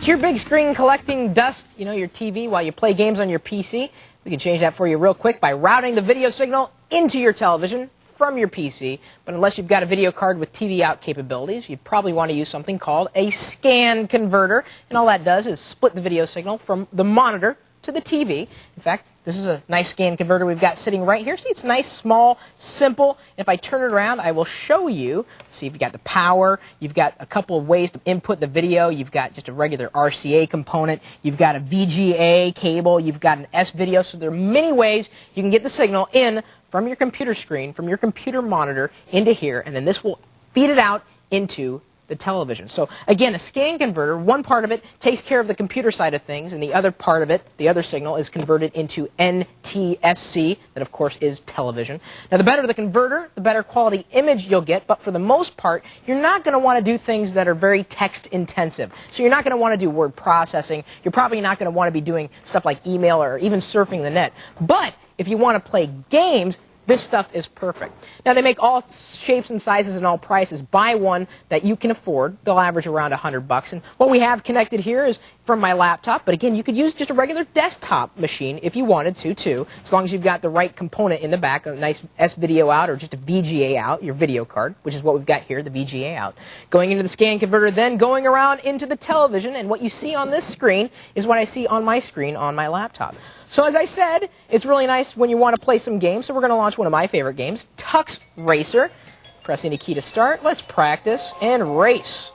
your big screen collecting dust, your TV while you play games on your PC? We can change that for you real quick by routing the video signal into your television from your PC. But unless you've got a video card with TV out capabilities, you'd probably want to use something called a scan converter. And all that does is split the video signal from the monitor to the TV. In fact, this is a nice scan converter we've got sitting right here. See, it's nice, small, simple. If I turn it around, I will show you. See, you've got the power. You've got a couple of ways to input the video. You've got just a regular RCA component. You've got a VGA cable. You've got an S-video. So there are many ways you can get the signal in from your computer screen, from your computer monitor, into here. And then this will feed it out into the television. So again, a scan converter, one part of it takes care of the computer side of things, and the other part of it, the other signal, is converted into NTSC, that of course is television. Now the better the converter, the better quality image you'll get, but for the most part, you're not going to want to do things that are very text intensive. So you're not going to want to do word processing. You're probably not going to want to be doing stuff like email or even surfing the net. But if you want to play games, this stuff is perfect. Now, they make all shapes and sizes and all prices. Buy one that you can afford. They'll average around $100. And what we have connected here is from my laptop. But again, you could use just a regular desktop machine if you wanted to, too, as long as you've got the right component in the back, a nice S-video out or just a VGA out, your video card, which is what we've got here, the VGA out. Going into the scan converter, then going around into the television. And what you see on this screen is what I see on my screen on my laptop. So as I said, it's really nice when you want to play some games. So we're going to launch one of my favorite games, Tux Racer. Press any key to start. Let's practice and race.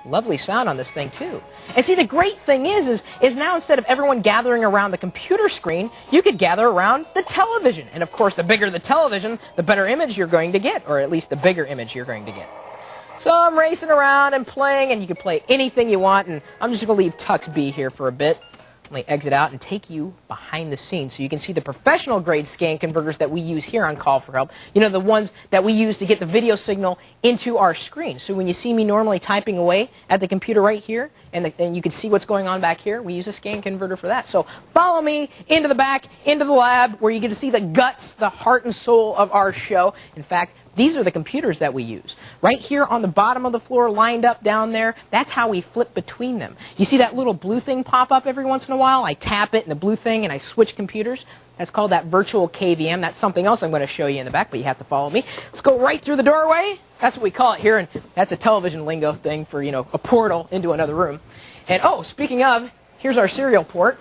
Lovely sound on this thing, too. And see, the great thing is now instead of everyone gathering around the computer screen, you could gather around the television. And of course, the bigger the television, the better image you're going to get, or at least the bigger image you're going to get. So I'm racing around and playing, and you can play anything you want. And I'm just going to leave Tux be here for a bit. Let me exit out and take you behind the scenes so you can see the professional grade scan converters that we use here on Call for Help. You know, the ones that we use to get the video signal into our screen. So when you see me normally typing away at the computer right here, and you can see what's going on back here, we use a scan converter for that. So follow me into the back, into the lab, where you get to see the guts, the heart and soul of our show. In fact, these are the computers that we use. Right here on the bottom of the floor, lined up down there, that's how we flip between them. You see that little blue thing pop up every once in a while? I tap it in the blue thing and I switch computers. That's called that virtual KVM. That's something else I'm going to show you in the back, but you have to follow me. Let's go right through the doorway. That's what we call it here, and that's a television lingo thing for, a portal into another room. And, oh, speaking of, here's our serial port.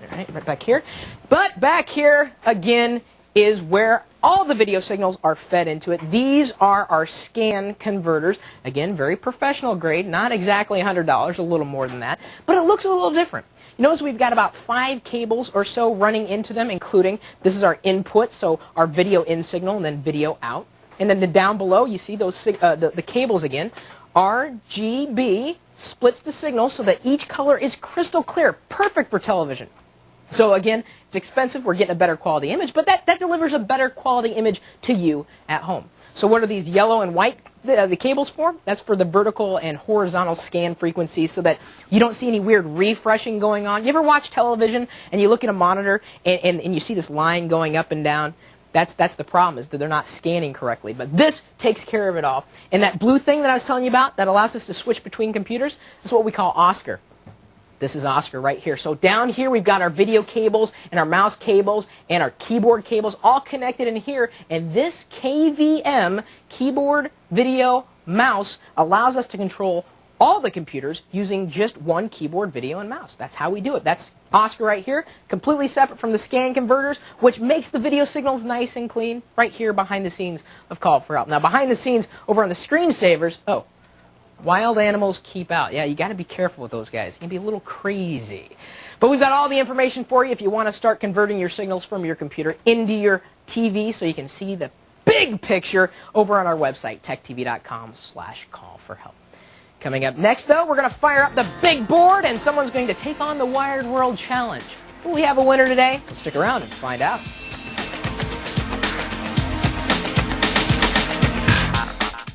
All right back here. But back here, again, is where all the video signals are fed into it. These are our scan converters. Again, very professional grade, not exactly $100, a little more than that, but it looks a little different. You notice we've got about 5 cables or so running into them, including, this is our input, so our video in signal and then video out. And then down below, you see those the cables again. RGB splits the signal so that each color is crystal clear, perfect for television. So again, it's expensive. We're getting a better quality image, but that delivers a better quality image to you at home. So what are these yellow and white the cables for? That's for the vertical and horizontal scan frequencies so that you don't see any weird refreshing going on. You ever watch television and you look at a monitor and you see this line going up and down? That's the problem, is that they're not scanning correctly. But this takes care of it all. And that blue thing that I was telling you about that allows us to switch between computers is what we call Oscar. This is Oscar right here. So down here we've got our video cables and our mouse cables and our keyboard cables all connected in here. And this KVM, keyboard, video, mouse, allows us to control all the computers using just one keyboard, video, and mouse. That's how we do it. That's Oscar right here, completely separate from the scan converters, which makes the video signals nice and clean right here behind the scenes of Call for Help. Now behind the scenes over on the screensavers, wild animals keep out. Yeah, you got to be careful with those guys. It can be a little crazy. But we've got all the information for you if you want to start converting your signals from your computer into your TV so you can see the big picture over on our website, techtv.com/callforhelp. Coming up next, though, we're going to fire up the big board and someone's going to take on the Wired World Challenge. Will we have a winner today? Well, stick around and find out.